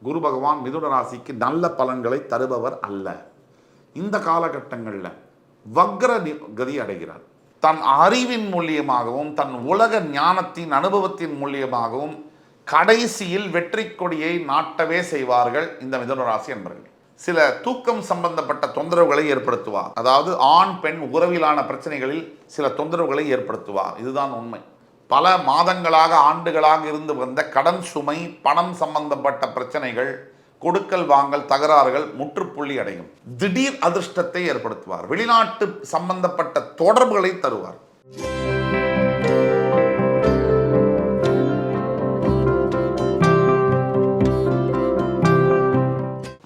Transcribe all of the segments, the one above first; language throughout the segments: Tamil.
குரு பகவான் மிதுன ராசிக்கு நல்ல பலன்களை தருபவர் அல்ல. இந்த காலகட்டங்களில் வக்ர கதி அடைகிறார். தன் அறிவின் மூலியமாகவும் தன் உலக ஞானத்தின் அனுபவத்தின் மூலியமாகவும் கடைசியில் வெற்றி கொடியை நாட்டவே செய்வார்கள் இந்த மிதுன ராசி என்பர்கள். சில தூக்கம் சம்பந்தப்பட்ட தொந்தரவுகளை ஏற்படுத்துவார். அதாவது ஆண் பெண் உறவிலான பிரச்சனைகளில் சில தொந்தரவுகளை ஏற்படுத்துவார். இதுதான் உண்மை. பல மாதங்களாக ஆண்டுகளாக இருந்து வந்த கடன் சுமை, பணம் சம்பந்தப்பட்ட பிரச்சனைகள், கொடுக்கல் வாங்கல் தகராறுகள் முற்றுப்புள்ளி அடையும். திடீர் அதிர்ஷ்டத்தை ஏற்படுத்துவார். வெளிநாட்டு சம்பந்தப்பட்ட தொடர்புகளை தருவார்.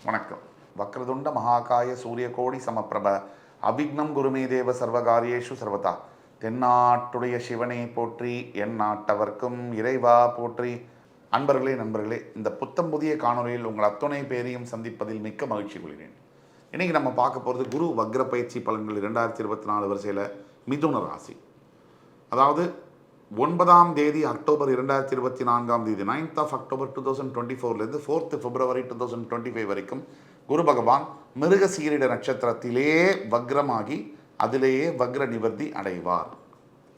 வணக்கம். வக்ரதுண்ட மகாகாய சூரியகோடி சமப்பிரப அபிக்னம் குருமே தேவ சர்வகாரியேஷு சர்வதா. தென்னாட்டுடைய சிவனை போற்றி, என் நாட்டவர்க்கும் இறைவா போற்றி. அன்பர்களே, நண்பர்களே, இந்த புத்தம் புதிய காணொலியில் உங்கள் அத்துணை பேரையும் சந்திப்பதில் மிக்க மகிழ்ச்சி கொள்கிறேன். இன்றைக்கி நம்ம பார்க்க போகிறது குரு வக்ர பயிற்சி பலன்கள் 2024 வரிசையில் மிதுன ராசி. அதாவது 9ஆம் தேதி October 2024 9th of October 2024 4th February 2025 வரைக்கும் குரு பகவான் மிருக சீரிட நட்சத்திரத்திலே வக்ரமாகி அதிலேயே வக்ர நிவர்த்தி அடைவார்.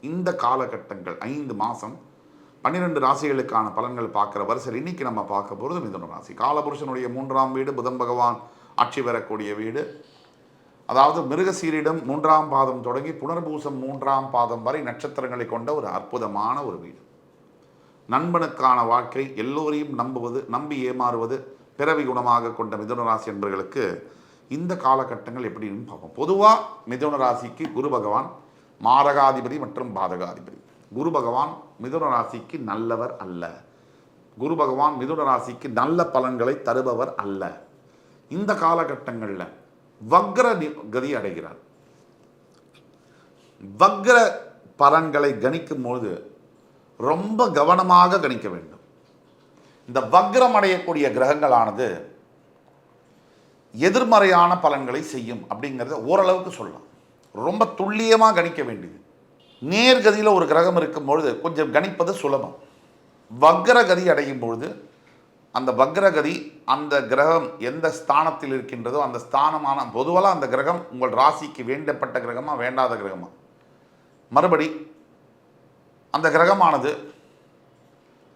இந்த காலகட்டங்கள் 5 மாதம் 12 ராசிகளுக்கான பலன்கள் பார்க்குற வரிசையில் இன்னைக்கு நம்ம பார்க்க போகிறது மிதுன ராசி. காலபுருஷனுடைய 3ஆம் வீடு, புதன் பகவான் ஆட்சி பெறக்கூடிய வீடு. அதாவது மிருகசீரிடம் 3ஆம் பாதம் தொடங்கி புனர்பூசம் 3ஆம் பாதம் வரை நட்சத்திரங்களை கொண்ட ஒரு அற்புதமான ஒரு வீடு. நண்பனுக்கான வாழ்க்கை, எல்லோரையும் நம்புவது, நம்பி ஏமாறுவது பிறவி குணமாக கொண்ட மிதுன ராசி என்பவர்களுக்கு இந்த காலகட்டங்கள் எப்படின்னு பார்ப்போம். பொதுவாக மிதுன ராசிக்கு குரு பகவான் மாரகாதிபதி மற்றும் பாதகாதிபதி. குரு பகவான் மிதுன ராசிக்கு நல்லவர் அல்ல. குரு பகவான் மிதுன ராசிக்கு நல்ல பலன்களை தருபவர் அல்ல. இந்த காலகட்டங்களில் வக்ர கதி அடைகிறார். வக்ர பலன்களை கணிக்கும் பொழுது ரொம்ப கவனமாக கணிக்க வேண்டும். இந்த வக்ரம் அடையக்கூடிய கிரகங்களானது எதிர்மறையான பலன்களை செய்யும் அப்படிங்கிறத ஓரளவுக்கு சொல்லலாம். ரொம்ப துல்லியமாக கணிக்க வேண்டியது. நேர்கதியில் ஒரு கிரகம் இருக்கும் பொழுது கொஞ்சம் கணிப்பது சுலபம். வக்ரகதி அடையும் பொழுது அந்த வக்ரகதி, அந்த கிரகம் எந்த ஸ்தானத்தில் இருக்கின்றதோ அந்த ஸ்தானமான பொதுவாக அந்த கிரகம் உங்கள் ராசிக்கு வேண்டப்பட்ட கிரகமா வேண்டாத கிரகமா, மறுபடி அந்த கிரகமானது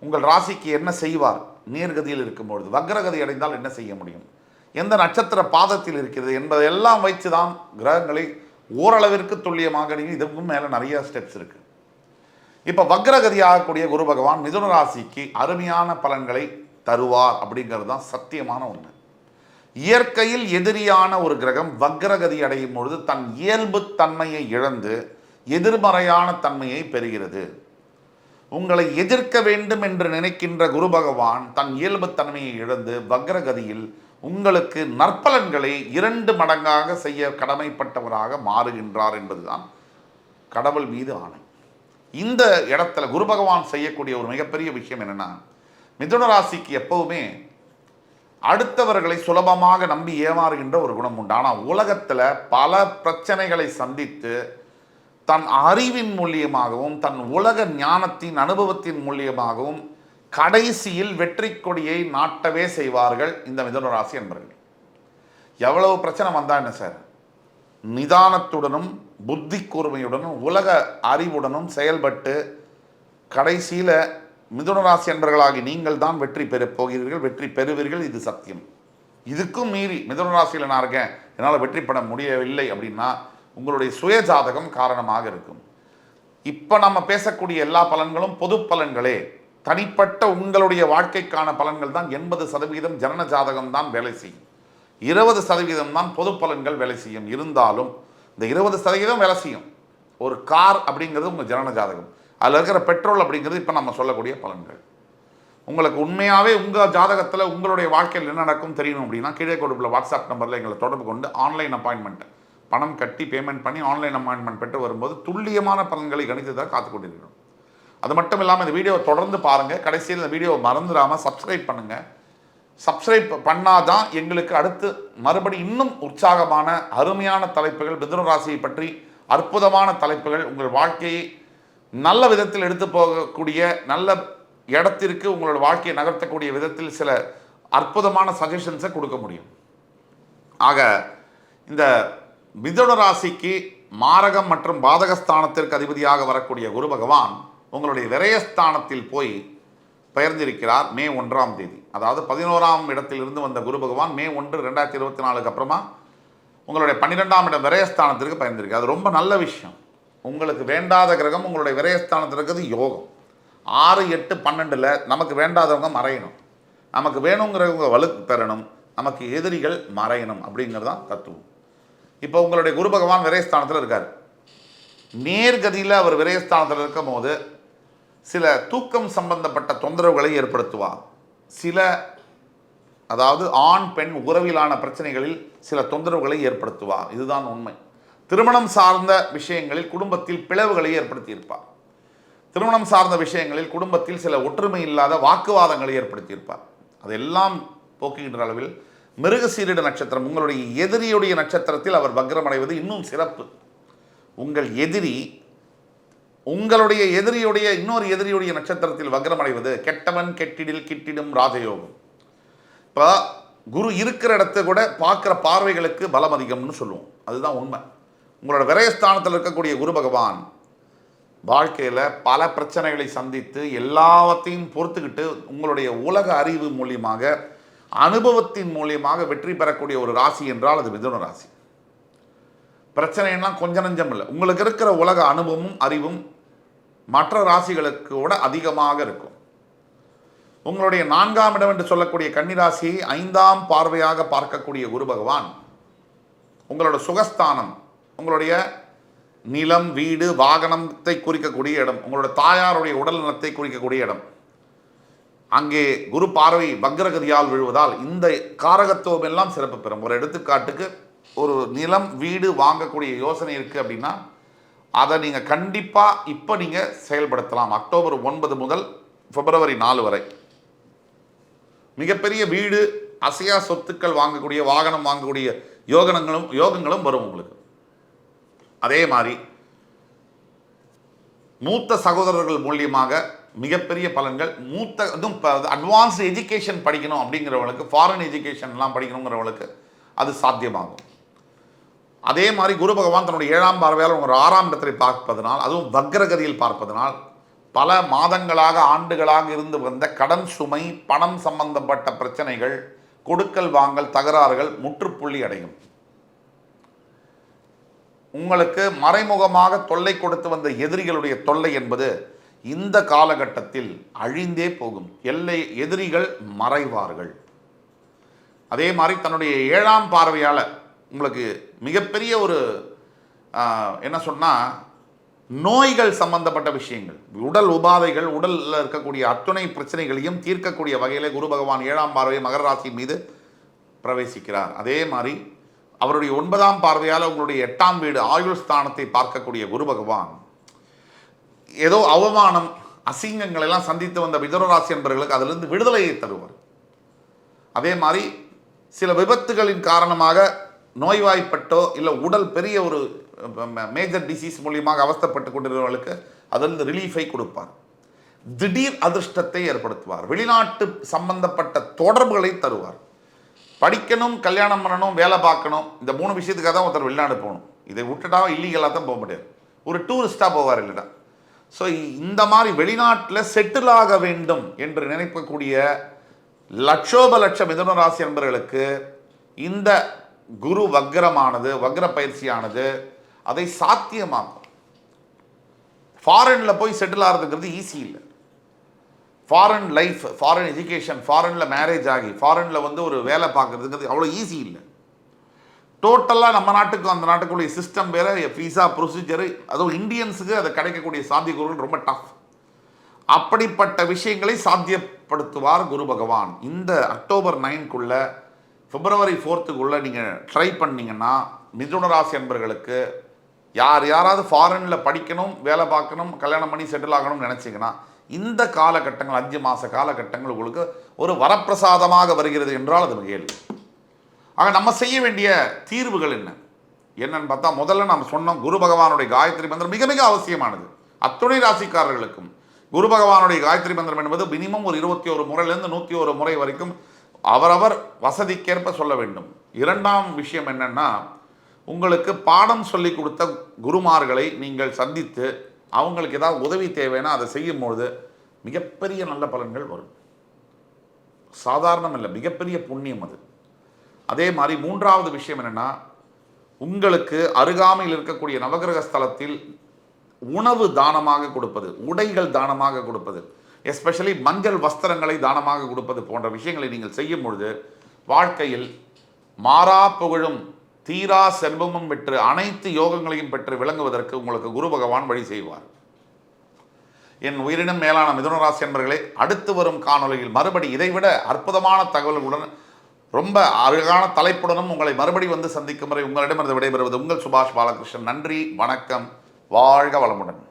உங்கள் ராசிக்கு என்ன செய்வார் நேர்கதியில் இருக்கும் பொழுது, வக்ரகதி அடைந்தால் என்ன செய்ய முடியும், எந்த நட்சத்திர பாதத்தில் இருக்கிறது என்பதெல்லாம் வைத்து தான் கிரகங்களை ஓரளவிற்கு துல்லியமாக. இதுக்கும் மேலே நிறைய ஸ்டெப்ஸ் இருக்குது. இப்போ வக்ரகதி ஆகக்கூடிய குரு பகவான் மிதுன ராசிக்கு அருமையான பலன்களை தருவார் அப்படிங்கிறது தான் சத்தியமான உண்மை. இயற்கையில் எதிரியான ஒரு கிரகம் வக்ரகதி அடையும் பொழுது தன் இயல்பு தன்மையை இழந்து எதிர்மறையான தன்மையை பெறுகிறது. உங்களை எதிர்க்க வேண்டும் என்று நினைக்கின்ற குரு பகவான் தன் இயல்பு தன்மையை இழந்து வக்ரகதியில் உங்களுக்கு நற்பலன்களை 2 மடங்காக செய்ய கடமைப்பட்டவராக மாறுகின்றார் என்பதுதான் கடவுள் மீது ஆணை. இந்த இடத்துல குரு பகவான் செய்யக்கூடிய ஒரு மிகப்பெரிய விஷயம் என்னன்னா, மிதுன ராசிக்கு எப்பவுமே அடுத்தவர்களை சுலபமாக நம்பி ஏமாறுகின்ற ஒரு குணம் உண்டு. ஆனால் உலகத்தில் பல பிரச்சனைகளை சந்தித்து தன் அறிவின் மூலியமாகவும் தன் உலக ஞானத்தின் அனுபவத்தின் மூலியமாகவும் கடைசியில் வெற்றி கொடியை நாட்டவே செய்வார்கள் இந்த மிதுன ராசி என்பவர்கள். எவ்வளவு பிரச்சனை வந்தா என்ன சார், நிதானத்துடனும் புத்தி கூர்மையுடனும் உலக அறிவுடனும் செயல்பட்டு கடைசியில் மிதுன ராசி என்பவர்களாகி நீங்கள் தான் வெற்றி பெறப் போகிறீர்கள், வெற்றி பெறுவீர்கள். இது சத்தியம். இதுக்கும் மீறி மிதுன ராசியில் நான் இருக்கேன், என்னால் வெற்றி பெற முடியவில்லை அப்படின்னா உங்களுடைய சுய ஜாதகம் காரணமாக இருக்கும். இப்போ நம்ம பேசக்கூடிய எல்லா பலன்களும் பொது பலன்களே. தனிப்பட்ட உங்களுடைய வாழ்க்கைக்கான பலன்கள் தான் 80% ஜனன ஜாதகம் தான் வேலை செய்யும், 20% தான் பொது பலன்கள் வேலை செய்யும். இருந்தாலும் இந்த 20% வேலை செய்யும். ஒரு கார் அப்படிங்கிறது உங்கள் ஜனன ஜாதகம், அதில் இருக்கிற பெட்ரோல் அப்படிங்கிறது இப்போ நம்ம சொல்லக்கூடிய பலன்கள். உங்களுக்கு உண்மையாகவே உங்கள் ஜாதகத்தில் உங்களுடைய வாழ்க்கையில் என்ன நடக்கும் தெரியணும் அப்படின்னா கீழே கொடுப்புல வாட்ஸ்அப் நம்பரில் எங்களை தொடர்பு கொண்டு ஆன்லைன் அப்பாயின்மெண்ட் பணம் கட்டி பேமெண்ட் பண்ணி ஆன்லைன் அப்பாயின்மெண்ட் பெற்று வரும்போது துல்லியமான பலன்களை கணித்ததாக காத்து கொண்டிருக்கிறோம். அது மட்டும் இல்லாமல் இந்த வீடியோவை தொடர்ந்து பாருங்கள். கடைசியில் இந்த வீடியோவை மறந்துடாமல் சப்ஸ்கிரைப் பண்ணுங்கள். சப்ஸ்கிரைப் பண்ணாதான் எங்களுக்கு அடுத்து மறுபடி இன்னும் உற்சாகமான அருமையான தலைப்புகள், மிதுன ராசியை பற்றி அற்புதமான தலைப்புகள், உங்கள் வாழ்க்கையை நல்ல விதத்தில் எடுத்து போகக்கூடிய, நல்ல இடத்திற்கு உங்களோட வாழ்க்கையை நகர்த்தக்கூடிய விதத்தில் சில அற்புதமான சஜஷன்ஸை கொடுக்க முடியும். ஆக இந்த மிதுன ராசிக்கு மாரகம் மற்றும் பாதகஸ்தானத்திற்கு அதிபதியாக வரக்கூடிய குரு பகவான் உங்களுடைய விரயஸ்தானத்தில் போய் பெயர்ந்திருக்கிறார் மே 1ஆம் தேதி. அதாவது 11ஆம் இடத்திலிருந்து வந்த குரு பகவான் மே 1, 2024 அப்புறமா உங்களுடைய 12ஆம் இடம் விரயஸ்தானத்திற்கு பெயர்ந்திருக்கு. அது ரொம்ப நல்ல விஷயம். உங்களுக்கு வேண்டாத கிரகம் உங்களுடைய விரயஸ்தானத்தில் இருக்கிறது யோகம். 6, 8, 12 நமக்கு வேண்டாதவங்க மறையணும், நமக்கு வேணுங்கிறவங்க வலு பெறணும், நமக்கு எதிரிகள் மறையணும் அப்படிங்கிறது தான் தத்துவம். இப்போ உங்களுடைய குரு பகவான் விரயஸ்தானத்தில் இருக்கார். நேர்கதியில் அவர் விரயஸ்தானத்தில் இருக்கும் போது சில தூக்கம் சம்பந்தப்பட்ட தொந்தரவுகளை ஏற்படுத்துவார். சில அதாவது ஆண் பெண் உறவிலான பிரச்சனைகளில் சில தொந்தரவுகளை ஏற்படுத்துவார். இதுதான் உண்மை. திருமணம் சார்ந்த விஷயங்களில் குடும்பத்தில் பிளவுகளை ஏற்படுத்தியிருப்பார். திருமணம் சார்ந்த விஷயங்களில் குடும்பத்தில் சில ஒற்றுமை இல்லாத வாக்குவாதங்களை ஏற்படுத்தியிருப்பார். அதெல்லாம் போக்குகின்ற அளவில் மிருகசீரிட நட்சத்திரம் உங்களுடைய எதிரியுடைய நட்சத்திரத்தில் அவர் வக்ரமடைவது இன்னும் சிறப்பு. உங்கள் எதிரி உங்களுடைய எதிரியுடைய இன்னொரு எதிரியுடைய நட்சத்திரத்தில் வக்ரமடைவது கெட்டவன் கெட்டிடில் கிட்டிடும் ராஜயோகம். இப்போ குரு இருக்கிற இடத்த கூட பார்க்குற பார்வைகளுக்கு பலம் அதிகம்னு சொல்லுவோம். அதுதான் உண்மை. உங்களோட விரயஸ்தானத்தில் இருக்கக்கூடிய குரு பகவான் வாழ்க்கையில் பல பிரச்சனைகளை சந்தித்து எல்லாவற்றையும் பொறுத்துக்கிட்டு உங்களுடைய உலக அறிவு மூலியமாக அனுபவத்தின் மூலியமாக வெற்றி பெறக்கூடிய ஒரு ராசி என்றால் அது மிதுன ராசி. பிரச்சனைலாம் கொஞ்சம் நஞ்சம் இல்லை. உங்களுக்கு இருக்கிற உலக அனுபவமும் அறிவும் மற்ற ராசிகளுக்கு கூட அதிகமாக இருக்கும். உங்களுடைய 4ஆம் இடம் என்று சொல்லக்கூடிய கன்னிராசியை 5ஆம் பார்வையாக பார்க்கக்கூடிய குரு பகவான் உங்களோட சுகஸ்தானம், உங்களுடைய நிலம், வீடு, வாகனத்தை குறிக்கக்கூடிய இடம், உங்களோட தாயாருடைய உடல் நலத்தை குறிக்கக்கூடிய இடம், அங்கே குரு பார்வை வக்ரகதியால் விழுவதால் இந்த காரகத்துவம் எல்லாம் சிறப்பு பெறும். ஒரு எடுத்துக்காட்டுக்கு ஒரு நிலம் வீடு வாங்கக்கூடிய யோசனை இருக்குது அப்படின்னா அதை நீங்கள் கண்டிப்பாக இப்போ நீங்கள் செயல்படுத்தலாம். அக்டோபர் 9 முதல் பிப்ரவரி 4 வரை மிகப்பெரிய வீடு, அசையா சொத்துக்கள் வாங்கக்கூடிய, வாகனம் வாங்கக்கூடிய யோகங்களும் வரும் உங்களுக்கு. அதே மாதிரி மூத்த சகோதரர்கள் மூலியமாக மிகப்பெரிய பலன்கள், அட்வான்ஸ்டு எஜுகேஷன் படிக்கணும் அப்படிங்கிறவங்களுக்கு, ஃபாரின் எஜுகேஷன்லாம் படிக்கணுங்கிறவங்களுக்கு அது சாத்தியமாகும். அதே மாதிரி குரு பகவான் தன்னுடைய 7ஆம் பார்வையால் உங்கள் 6ஆம் இடத்தை பார்ப்பதனால், அதுவும் வக்ரகதியில் பார்ப்பதனால் பல மாதங்களாக ஆண்டுகளாக இருந்து வந்த கடன் சுமை, பணம் சம்பந்தப்பட்ட பிரச்சனைகள், கொடுக்கல் வாங்கல் தகராறுகள் முற்றுப்புள்ளி அடையும். உங்களுக்கு மறைமுகமாக தொல்லை கொடுத்து வந்த எதிரிகளுடைய தொல்லை என்பது இந்த காலகட்டத்தில் அழிந்தே போகும். எதிரிகள் மறைவார்கள். அதே மாதிரி தன்னுடைய 7ஆம் பார்வையால் உங்களுக்கு மிகப்பெரிய ஒரு என்ன சொன்னால் நோய்கள் சம்பந்தப்பட்ட விஷயங்கள், உடல் உபாதைகள், உடலில் இருக்கக்கூடிய அத்துணை பிரச்சனைகளையும் தீர்க்கக்கூடிய வகையில் குரு பகவான் 7ஆம் பார்வை மகர ராசி மீது பிரவேசிக்கிறார். அதே மாதிரி அவருடைய 9ஆம் பார்வையால் உங்களுடைய 8ஆம் வீடு ஆயுள் ஸ்தானத்தை பார்க்கக்கூடிய குரு பகவான் ஏதோ அவமானம், அசிங்கங்கள் எல்லாம் சந்தித்து வந்த மிதுன ராசி என்பவர்களுக்கு அதிலிருந்து விடுதலையை தருவார். அதே மாதிரி சில விபத்துகளின் காரணமாக நோய்வாய்ப்பட்டோ இல்லை உடல் பெரிய ஒரு மேஜர் டிசீஸ் மூலியமாக அவஸ்தைப்பட்டு கொண்டிருந்தவர்களுக்கு அதிலிருந்து ரிலீஃபை கொடுப்பார். திடீர் அதிர்ஷ்டத்தை ஏற்படுத்துவார். வெளிநாட்டு சம்பந்தப்பட்ட தொடர்புகளை தருவார். படிக்கணும், கல்யாணம் பண்ணணும், வேலை பார்க்கணும், இந்த 3 விஷயத்துக்காக தான் ஒருத்தர் வெளிநாடு போகணும். இதை விட்டுட்டா இல்லீகலாக தான் போக முடியாது. ஒரு டூரிஸ்டாக போவார் இல்லைடா. ஸோ இந்த மாதிரி வெளிநாட்டில் செட்டில் ஆக வேண்டும் என்று நினைக்கக்கூடிய லட்ச மிதுன ராசி என்பவர்களுக்கு இந்த குரு வக்ர பயிற்சியானது அதை சாத்தியமாக்கும். ஃபாரினில் போய் செட்டில் ஆகிறதுங்கிறது ஈஸி இல்லை. ஃபாரின் லைஃப், ஃபாரின் எஜுகேஷன், ஃபாரினில் மேரேஜ் ஆகி ஃபாரினில் ஒரு வேலை பார்க்குறதுங்கிறது அவ்வளோ ஈஸி இல்லை. டோட்டலாக நம்ம நாட்டுக்கு அந்த நாட்டுக்குரிய சிஸ்டம் வேறு, விசா ப்ரொசீஜரு, அதுவும் இந்தியன்ஸுக்கு அதை கிடைக்கக்கூடிய சாத்தியக்கூறுகள் ரொம்ப டஃப். அப்படிப்பட்ட விஷயங்களை சாத்தியப்படுத்துவார் குரு பகவான். இந்த அக்டோபர் 9க்குள்ள பிப்ரவரி 4க்குள்ளே நீங்கள் ட்ரை பண்ணிங்கன்னா மிதுன ராசி என்பவர்களுக்கு யாராவது ஃபாரினில் படிக்கணும், வேலை பார்க்கணும், கல்யாணம் பண்ணி செட்டில் ஆகணும்னு நினச்சிங்கன்னா இந்த காலகட்டங்கள் 5 மாத காலகட்டங்கள் உங்களுக்கு ஒரு வரப்பிரசாதமாக வருகிறது என்றால் அது கேள்வி. ஆக நம்ம செய்ய வேண்டிய தீர்வுகள் என்னன்னு பார்த்தா, முதல்ல நாம் சொன்னோம் குரு பகவானுடைய காயத்ரி மந்திரம் மிக மிக அவசியமானது. அத்துணை ராசிக்காரர்களுக்கும் குரு பகவானுடைய காயத்ரி மந்திரம் என்பது மினிமம் ஒரு 21 முறையிலேருந்து 101 முறை வரைக்கும் அவரவர் வசதிக்கேற்ப சொல்ல வேண்டும். இரண்டாம் விஷயம் என்னன்னா, உங்களுக்கு பாடம் சொல்லி கொடுத்த குருமார்களை நீங்கள் சந்தித்து அவங்களுக்கு ஏதாவது உதவி தேவைன்னா அதை செய்யும்பொழுது மிகப்பெரிய நல்ல பலன்கள் வரும். சாதாரணம் இல்லை, மிகப்பெரிய புண்ணியம் அது. அதே மாதிரி மூன்றாவது விஷயம் என்னென்னா, உங்களுக்கு அருகாமையில் இருக்கக்கூடிய நவகிரக ஸ்தலத்தில் உணவு தானமாக கொடுப்பது, உடைகள் தானமாக கொடுப்பது, எஸ்பெஷலி மஞ்சள் வஸ்திரங்களை தானமாக கொடுப்பது போன்ற விஷயங்களை நீங்கள் செய்யும் பொழுது வாழ்க்கையில் மாறா புகழும் தீரா செல்வமும் பெற்று அனைத்து யோகங்களையும் பெற்று விளங்குவதற்கு உங்களுக்கு குரு பகவான் வழி செய்வார். என் உயிரினும் மேலான மிதுன ராசி என்பவர்களே, அடுத்து வரும் காணொலியில் மறுபடி இதைவிட அற்புதமான தகவல்களுடன் ரொம்ப அழகான தலைப்புடனும் உங்களை மறுபடி வந்து சந்திக்கும் வரை உங்களிடமிருந்து விடைபெறுவது உங்கள் சுபாஷ் பாலகிருஷ்ணன். நன்றி, வணக்கம், வாழ்க வளமுடன்.